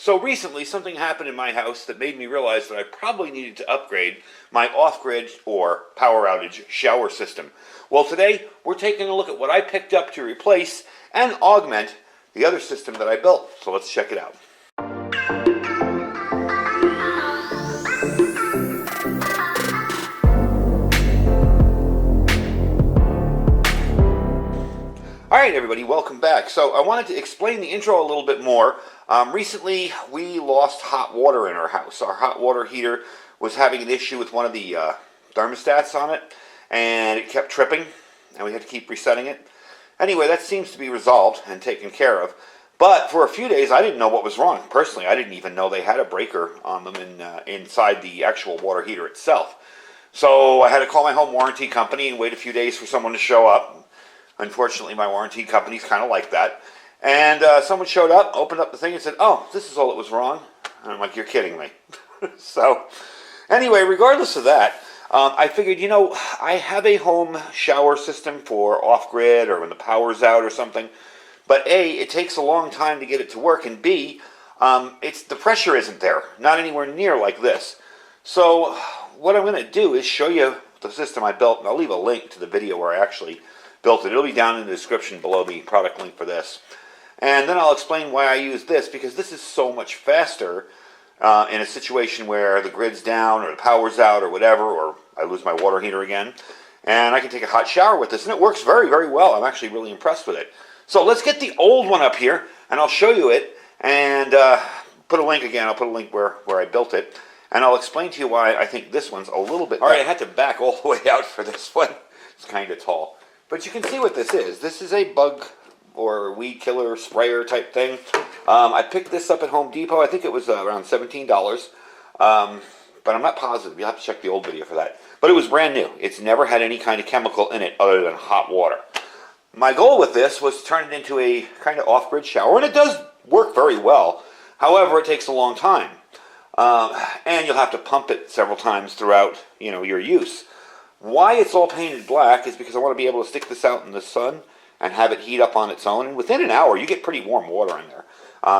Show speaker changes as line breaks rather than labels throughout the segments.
So recently something happened in my house that made me realize that I probably needed to upgrade my off-grid or power outage shower system. Well, today we're taking a look at what I picked up to replace and augment the other system that I built. So let's check it out. Alright everybody, welcome back. So I wanted to explain the intro a little bit more. Recently we lost hot water in our house. Our hot water heater was having an issue with one of the thermostats on it, and it kept tripping, and we had to keep resetting it. Anyway, that seems to be resolved and taken care of. But for a few days I didn't know what was wrong. Personally, I didn't even know they had a breaker on them inside the actual water heater itself. So I had to call my home warranty company and wait a few days for someone to show up. Unfortunately, my warranty company's kind of like that. And someone showed up, opened up the thing and said, "Oh, this is all that was wrong." And I'm like, "You're kidding me." So anyway, regardless of that, I figured, I have a home shower system for off-grid or when the power's out or something. But A, it takes a long time to get it to work, and B, the pressure isn't there, not anywhere near like this. So what I'm going to do is show you the system I built, and I'll leave a link to the video where I actually built it. It'll be down in the description below the product link for this. And then I'll explain why I use this, because this is so much faster in a situation where the grid's down or the power's out or whatever, or I lose my water heater again. And I can take a hot shower with this, and it works very, very well. I'm actually really impressed with it. So let's get the old one up here, and I'll show you it, and put a link again. I'll put a link where I built it, and I'll explain to you why I think this one's a little bit better. All right, I had to back all the way out for this one. It's kind of tall. But you can see what this is. This is a bug or weed killer sprayer type thing. I picked this up at Home Depot. I think it was around $17. But I'm not positive. You'll have to check the old video for that. But it was brand new. It's never had any kind of chemical in it other than hot water. My goal with this was to turn it into a kind of off-grid shower, and it does work very well. However, it takes a long time. And you'll have to pump it several times throughout, your use. Why it's all painted black is because I want to be able to stick this out in the sun and have it heat up on its own. And within an hour, you get pretty warm water in there.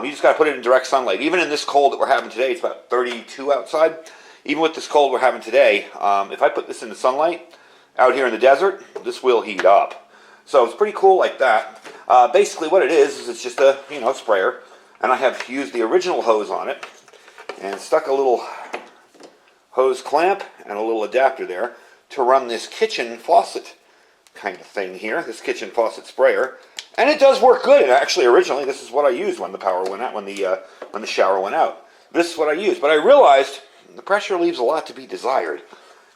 You just got to put it in direct sunlight. Even in this cold that we're having today, it's about 32 outside. Even with this cold we're having today, if I put this in the sunlight out here in the desert, this will heat up. So it's pretty cool like that. Basically what it is it's just a sprayer. And I have used the original hose on it and stuck a little hose clamp and a little adapter there to run this kitchen faucet kind of thing here, this kitchen faucet sprayer, and it does work good. And actually, originally, this is what I used when the power went out, when the shower went out. This is what I used, but I realized the pressure leaves a lot to be desired.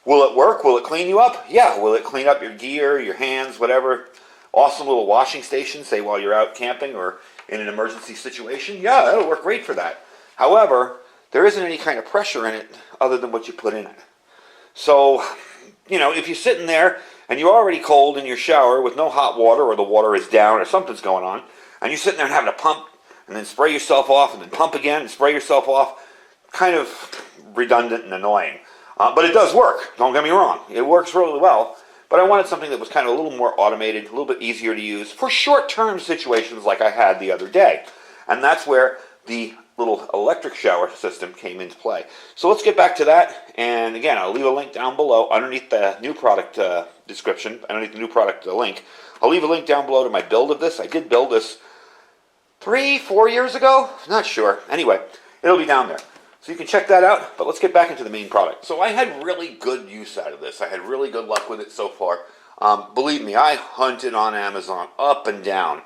Will it work? Will it clean you up? Yeah. Will it clean up your gear, your hands, whatever? Awesome little washing station, say while you're out camping or in an emergency situation. Yeah, that'll work great for that. However, there isn't any kind of pressure in it other than what you put in it. So if you're sitting there and you're already cold in your shower with no hot water, or the water is down or something's going on, and you're sitting there and having to pump and then spray yourself off and then pump again and spray yourself off, kind of redundant and annoying. But it does work, don't get me wrong. It works really well, but I wanted something that was kind of a little more automated, a little bit easier to use for short-term situations like I had the other day. And that's where the little electric shower system came into play. So let's get back to that, and again, I'll leave a link down below underneath the new product description, underneath the new product link. I'll leave a link down below to my build of this. I did build this 3-4 years ago, not sure. Anyway, it'll be down there. So you can check that out, but let's get back into the main product. So I had really good use out of this. I had really good luck with it so far. Believe me, I hunted on Amazon up and down.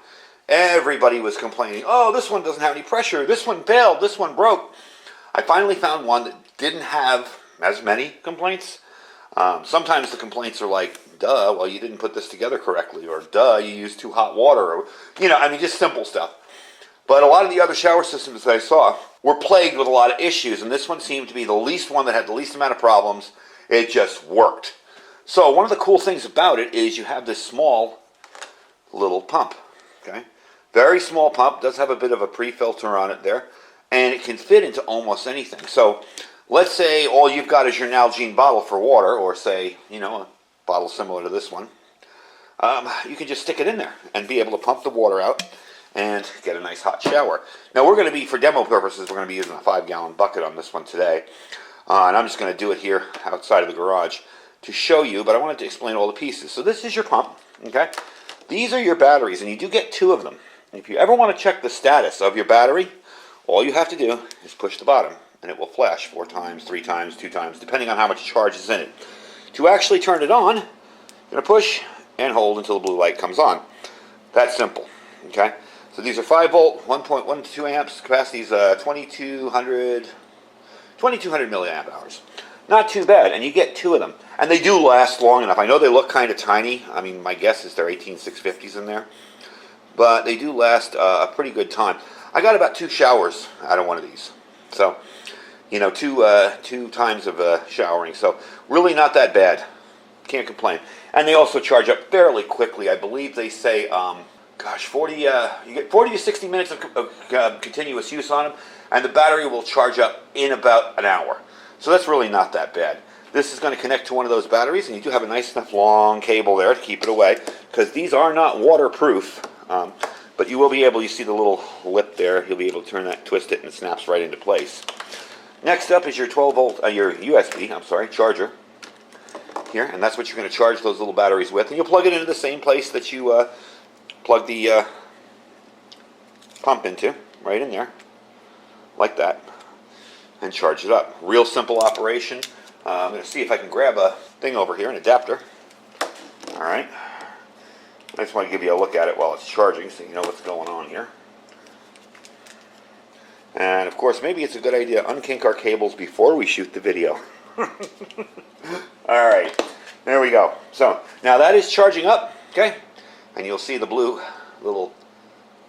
Everybody was complaining, "Oh, this one doesn't have any pressure, this one failed, this one broke." I finally found one that didn't have as many complaints. Sometimes the complaints are like, "Duh, well, you didn't put this together correctly," or "Duh, you used too hot water," or, just simple stuff. But a lot of the other shower systems that I saw were plagued with a lot of issues, and this one seemed to be the least one that had the least amount of problems. It just worked. So one of the cool things about it is you have this small little pump, okay? Very small pump, does have a bit of a pre-filter on it there, and it can fit into almost anything. So let's say all you've got is your Nalgene bottle for water, or say, a bottle similar to this one. You can just stick it in there and be able to pump the water out and get a nice hot shower. Now we're going to be, for demo purposes, we're going to be using a 5-gallon bucket on this one today. And I'm just going to do it here outside of the garage to show you, but I wanted to explain all the pieces. So this is your pump, okay? These are your batteries, and you do get 2 of them. If you ever want to check the status of your battery, all you have to do is push the bottom, and it will flash 4 times, 3 times, 2 times, depending on how much charge is in it. To actually turn it on, you're going to push and hold until the blue light comes on. That's simple, okay? So these are 5-volt, 1.12 amps. Capacity is 2,200 milliamp hours. Not too bad, and you get 2 of them. And they do last long enough. I know they look kind of tiny. I mean, my guess is they're 18650s in there. But they do last a pretty good time. I got about 2 showers out of one of these. So, you know, two times of showering. So, really not that bad. Can't complain. And they also charge up fairly quickly. I believe they say, you get 40 to 60 minutes of continuous use on them. And the battery will charge up in about an hour. So that's really not that bad. This is going to connect to one of those batteries, and you do have a nice enough long cable there to keep it away, because these are not waterproof. But you will be able, you see the little lip there, you'll be able to turn that, twist it, and it snaps right into place. Next up is your 12-volt, your USB, charger here, and that's what you're going to charge those little batteries with. And you'll plug it into the same place that you plug the pump into, right in there, like that, and charge it up. Real simple operation. I'm going to see if I can grab a thing over here, an adapter. All right. I just want to give you a look at it while it's charging so you know what's going on here. And of course, maybe it's a good idea to unkink our cables before we shoot the video. All right, there we go. So now that is charging up, okay? And you'll see the blue little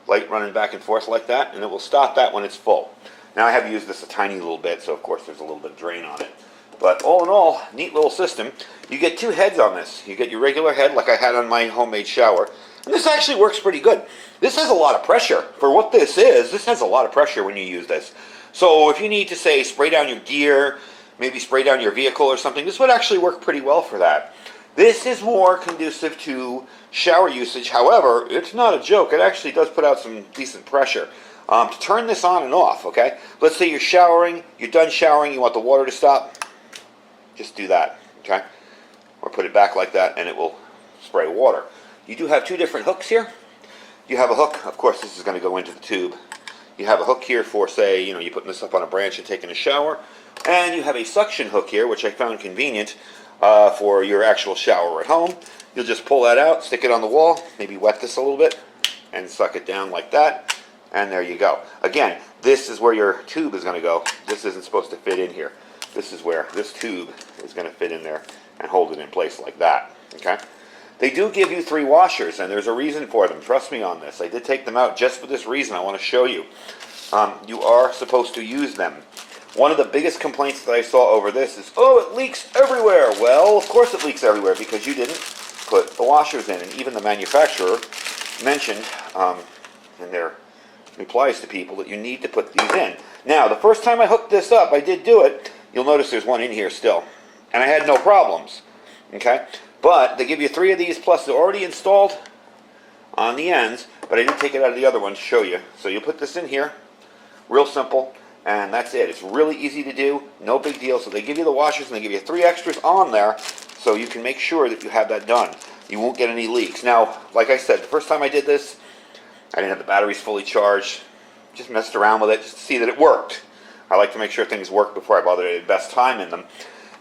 light running back and forth like that, and it will stop that when it's full. Now I have used this a tiny little bit, so of course there's a little bit of drain on it. But all in all, neat little system. You get 2 heads on this. You get your regular head like I had on my homemade shower. And this actually works pretty good. This has a lot of pressure. For what this has a lot of pressure when you use this. So if you need to, say, spray down your gear, maybe spray down your vehicle or something, this would actually work pretty well for that. This is more conducive to shower usage. However, it's not a joke. It actually does put out some decent pressure. To turn this on and off, okay? Let's say you're showering, you're done showering, you want the water to stop. Just do that, okay? Or put it back like that and it will spray water. You do have 2 different hooks here. You have a hook, of course this is going to go into the tube. You have a hook here for, say, you know, you're putting this up on a branch and taking a shower. And you have a suction hook here, which I found convenient for your actual shower at home. You'll just pull that out, stick it on the wall, maybe wet this a little bit, and suck it down like that. And there you go. Again, this is where your tube is going to go. This isn't supposed to fit in here. This is where this tube is going to fit in there and hold it in place like that. Okay? They do give you 3 washers, and there's a reason for them. Trust me on this. I did take them out just for this reason. I want to show you. You are supposed to use them. One of the biggest complaints that I saw over this is, oh, it leaks everywhere. Well, of course it leaks everywhere because you didn't put the washers in. And even the manufacturer mentioned in their replies to people that you need to put these in. Now, the first time I hooked this up, I did do it. You'll notice there's one in here still. And I had no problems. Okay? But they give you 3 of these, plus they're already installed on the ends. But I did take it out of the other one to show you. So you put this in here. Real simple. And that's it. It's really easy to do. No big deal. So they give you the washers and they give you 3 extras on there. So you can make sure that you have that done. You won't get any leaks. Now, like I said, the first time I did this, I didn't have the batteries fully charged. Just messed around with it just to see that it worked. I like to make sure things work before I bother to invest time in them.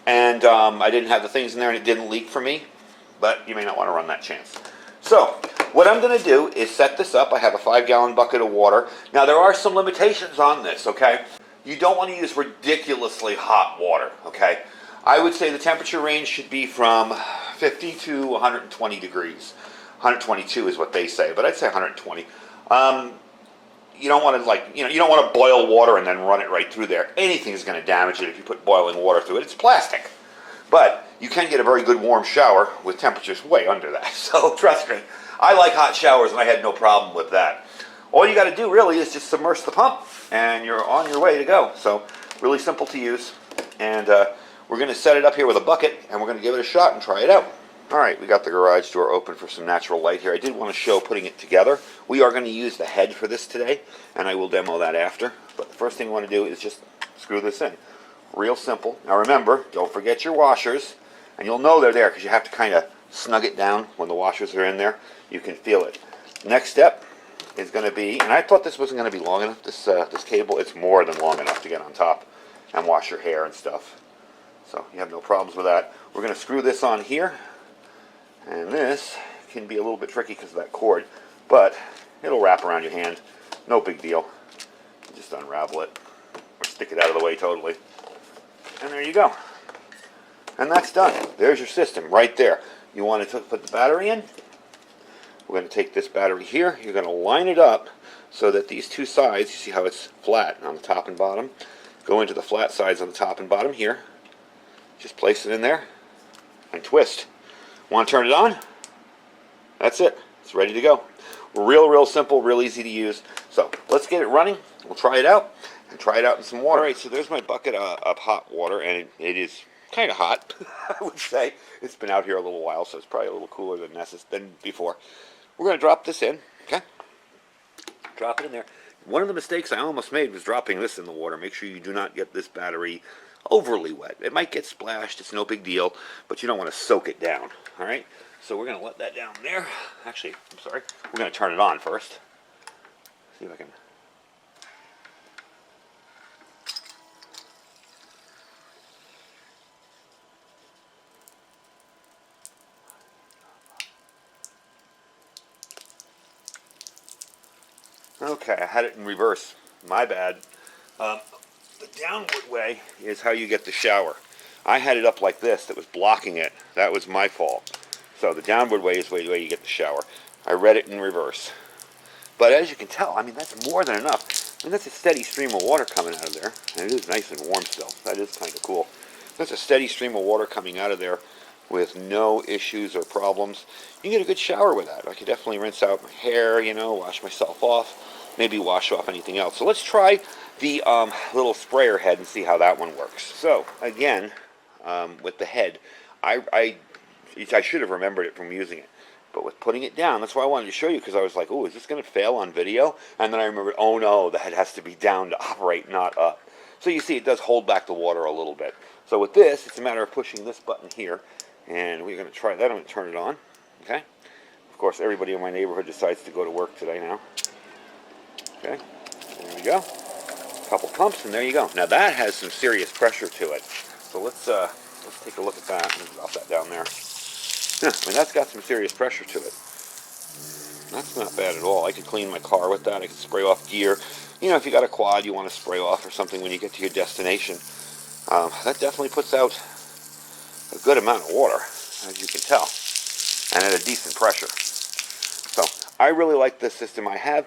And I didn't have the things in there and it didn't leak for me. But you may not want to run that chance. So, what I'm going to do is set this up. I have a 5-gallon bucket of water. Now, there are some limitations on this, okay? You don't want to use ridiculously hot water, okay? I would say the temperature range should be from 50 to 120 degrees. 122 is what they say, but I'd say 120. You don't want to you don't want to boil water and then run it right through there. Anything is going to damage it if you put boiling water through it. It's plastic. But you can get a very good warm shower with temperatures way under that. So trust me, I like hot showers and I had no problem with that. All you got to do really is just submerge the pump and you're on your way to go. So really simple to use. And we're going to set it up here with a bucket and we're going to give it a shot and try it out. Alright, we got the garage door open for some natural light here. I did want to show putting it together. We are going to use the head for this today, and I will demo that after. But the first thing I want to do is just screw this in. Real simple. Now remember, don't forget your washers, and you'll know they're there because you have to kind of snug it down when the washers are in there. You can feel it. Next step is going to be, and I thought this wasn't going to be long enough, this cable, it's more than long enough to get on top and wash your hair and stuff. So you have no problems with that. We're going to screw this on here, and this can be a little bit tricky because of that cord, but it'll wrap around your hand. No big deal. Just unravel it or stick it out of the way totally. And there you go. And that's done. There's your system right there. You want to put the battery in. We're going to take this battery here. You're going to line it up so that these two sides, you see how it's flat on the top and bottom, go into the flat sides on the top and bottom here. Just place it in there and twist. Want to turn it on? That's it. It's ready to go. Real simple, real easy to use. So let's get it running. We'll try it out and try it out in some water. All right, so there's my bucket of hot water, and it is kind of hot, I would say. It's been out here a little while, so it's probably a little cooler than before. We're going to drop this in, okay? Drop it in there. One of the mistakes I almost made was dropping this in the water. Make sure you do not get this battery overly wet. It might get splashed. It's no big deal, but you don't want to soak it down, all right? So we're going to let that down there. Actually, I'm sorry. We're going to turn it on first. See if I can... Okay, I had it in reverse. My bad. The downward way is how you get the shower. I had it up like this that was blocking it. That was my fault. So the downward way is the way you get the shower. I read it in reverse. But as you can tell, I mean, that's more than enough. I mean, that's a steady stream of water coming out of there. And it is nice and warm still. That is kind of cool. That's a steady stream of water coming out of there with no issues or problems. You can get a good shower with that. I could definitely rinse out my hair, you know, wash myself off, maybe wash off anything else. So let's try the little sprayer head and see how that one works. So again, with the head, I should have remembered it from using it. But with putting it down, that's why I wanted to show you, because I was like, oh, is this going to fail on video? And then I remembered, oh no, the head has to be down to operate, not up. So you see it does hold back the water a little bit. So with this, it's a matter of pushing this button here. And we're going to try that. I'm going to turn it on. Okay. Of course, everybody in my neighborhood decides to go to work today now. Okay. There we go. A couple pumps, and there you go. Now that has some serious pressure to it. So let's take a look at that. Let me drop that down there. Yeah, I mean, that's got some serious pressure to it. That's not bad at all. I could clean my car with that. I could spray off gear. You know, if you got a quad you want to spray off or something when you get to your destination. That definitely puts out a good amount of water, as you can tell, and at a decent pressure. So I really like this system. I have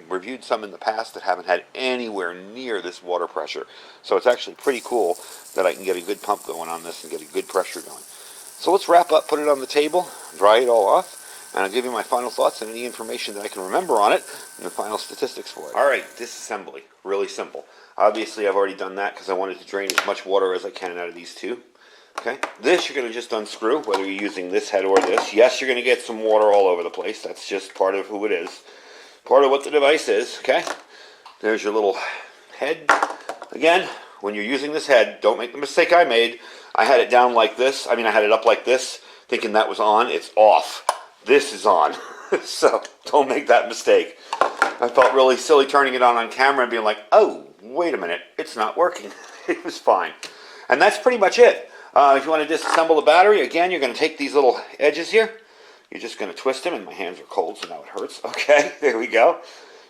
reviewed some in the past that haven't had anywhere near this water pressure. So it's actually pretty cool that I can get a good pump going on this and get a good pressure going. So let's wrap up, put it on the table, dry it all off, and I'll give you my final thoughts and any information that I can remember on it and the final statistics for it. All right, disassembly, really simple. Obviously I've already done that because I wanted to drain as much water as I can out of these two. Okay, this you're going to just unscrew, whether you're using this head or this. Yes, you're going to get some water all over the place. That's just part of who it is. Part of what the device is, okay? There's your little head. Again, when you're using this head, don't make the mistake I made. I had it down like this. I mean, I had it up like this, thinking that was on. It's off. This is on. So don't make that mistake. I felt really silly turning it on camera and being like, oh, wait a minute. It's not working. It was fine. And that's pretty much it. If you want to disassemble the battery, again, you're going to take these little edges here. You're just going to twist them, and my hands are cold, so now it hurts. Okay, there we go.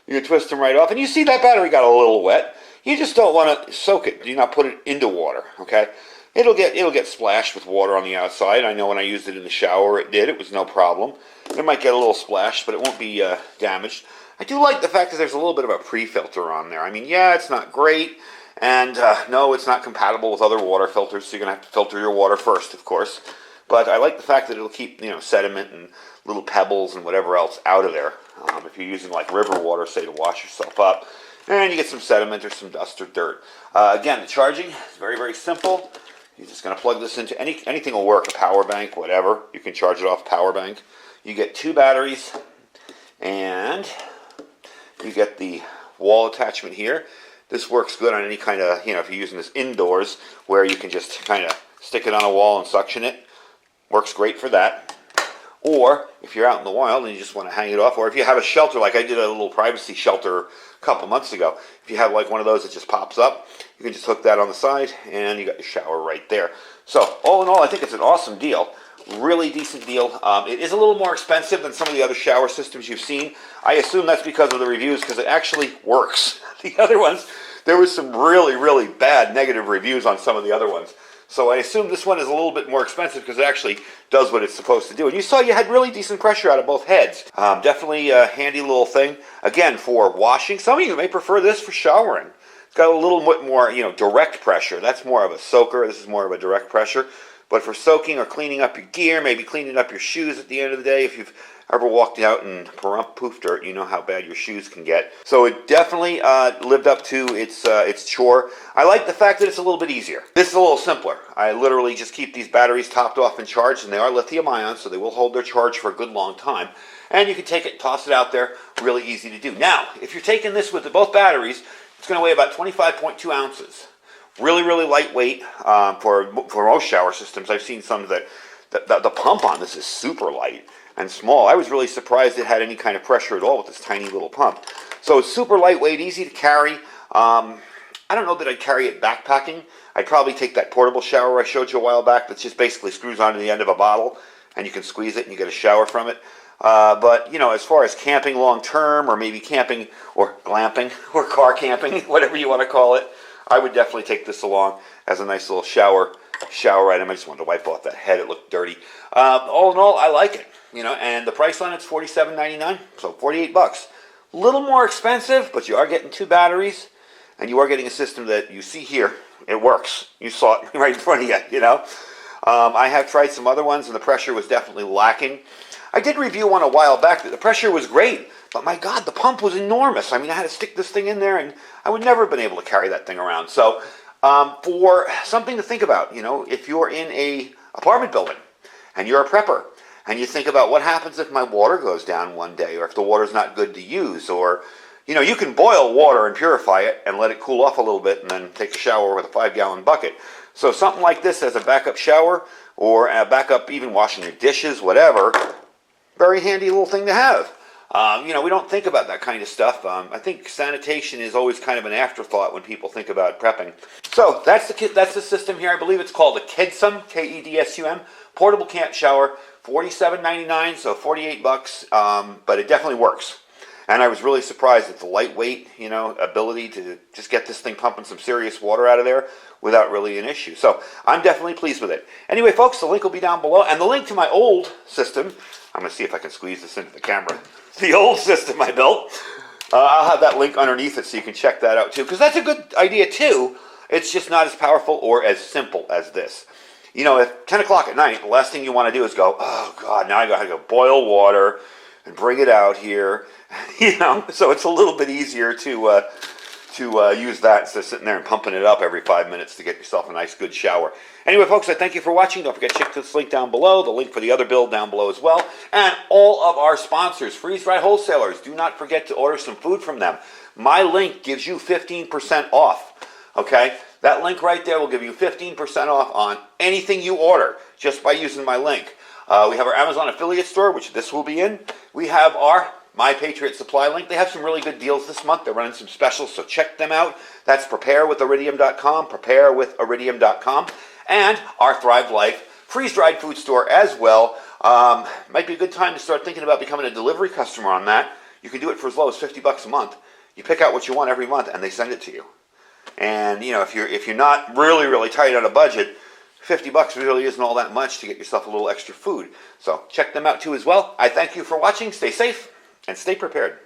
You're going to twist them right off, and you see that battery got a little wet. You just don't want to soak it. Do not put it into water, okay? It'll get splashed with water on the outside. I know when I used it in the shower, it did. It was no problem. It might get a little splashed, but it won't be damaged. I do like the fact that there's a little bit of a pre-filter on there. I mean, yeah, it's not great. And no, it's not compatible with other water filters, so you're going to have to filter your water first, of course. But I like the fact that it'll keep, you know, sediment and little pebbles and whatever else out of there. If you're using like river water, say, to wash yourself up, and you get some sediment or some dust or dirt. Again, the charging is very, very simple. You're just going to plug this into anything will work, a power bank, whatever. You can charge it off power bank. You get 2 batteries, and you get the wall attachment here. This works good on any kind of, if you're using this indoors, where you can just kind of stick it on a wall and suction it. Works great for that. Or if you're out in the wild and you just want to hang it off, or if you have a shelter, like I did a little privacy shelter a couple months ago, if you have like one of those that just pops up, you can just hook that on the side and you got your shower right there. So all in all, I think it's an awesome deal. Really decent deal. It is a little more expensive than some of the other shower systems you've seen. I assume that's because of the reviews, because it actually works. The other ones, there was some really, really bad negative reviews on some of the other ones. So I assume this one is a little bit more expensive because it actually does what it's supposed to do. And you saw you had really decent pressure out of both heads. Definitely a handy little thing. Again, for washing. Some of you may prefer this for showering. It's got a little bit more, direct pressure. That's more of a soaker. This is more of a direct pressure. But for soaking or cleaning up your gear, maybe cleaning up your shoes at the end of the day, if you've ever walked out in poof dirt, you know how bad your shoes can get. So it definitely lived up to its chore. I like the fact that it's a little bit easier. This is a little simpler. I literally just keep these batteries topped off and charged, and they are lithium ion, so they will hold their charge for a good long time. And you can take it, toss it out there, really easy to do. Now, if you're taking this with both batteries, it's going to weigh about 25.2 ounces. Really, really lightweight for most shower systems. I've seen some that the pump on this is super light and small. I was really surprised it had any kind of pressure at all with this tiny little pump. So it's super lightweight, easy to carry. I don't know that I'd carry it backpacking. I'd probably take that portable shower I showed you a while back that just basically screws onto the end of a bottle and you can squeeze it and you get a shower from it. But, as far as camping long term, or maybe camping or glamping or car camping, whatever you want to call it, I would definitely take this along as a nice little shower item. I just wanted to wipe off that head. It looked dirty. All in all, I like it. And the price on it's $47.99, so $48. A little more expensive, but you are getting 2 batteries, and you are getting a system that you see here. It works. You saw it right in front of you, I have tried some other ones, and the pressure was definitely lacking. I did review one a while back that the pressure was great, but my God, the pump was enormous. I mean, I had to stick this thing in there, and I would never have been able to carry that thing around. So for something to think about, if you're in a apartment building and you're a prepper and you think about what happens if my water goes down one day, or if the water's not good to use, or, you can boil water and purify it and let it cool off a little bit and then take a shower with a 5-gallon bucket. So something like this as a backup shower, or a backup even washing your dishes, whatever, very handy little thing to have. We don't think about that kind of stuff. I think sanitation is always kind of an afterthought when people think about prepping. So that's the system here. I believe it's called a KEDSUM, KEDSUM, portable camp shower, $47.99, so $48. But it definitely works. And I was really surprised at the lightweight, ability to just get this thing pumping some serious water out of there without really an issue. So I'm definitely pleased with it. Anyway, folks, the link will be down below, and the link to my old system. I'm going to see if I can squeeze this into the camera. The old system I built. I'll have that link underneath it so you can check that out too, because that's a good idea too. It's just not as powerful or as simple as this. At 10 o'clock at night, the last thing you want to do is go, oh God, now I got to go boil water and bring it out here. So it's a little bit easier to use that instead of sitting there and pumping it up every 5 minutes to get yourself a nice good shower. Anyway, folks, I thank you for watching. Don't forget to check this link down below, the link for the other build down below as well, and all of our sponsors, freeze-dried wholesalers. Do not forget to order some food from them. My link gives you 15% off, okay? That link right there will give you 15% off on anything you order just by using my link. We have our Amazon affiliate store, which this will be in. We have our My Patriot Supply link. They have some really good deals this month. They're running some specials, so check them out. That's preparewithiridium.com, preparewithiridium.com, and our Thrive Life freeze-dried food store as well. Might be a good time to start thinking about becoming a delivery customer on that. You can do it for as low as $50 a month. You pick out what you want every month, and they send it to you. And if you're not really tight on a budget, $50 really isn't all that much to get yourself a little extra food. So check them out too as well. I thank you for watching. Stay safe and stay prepared.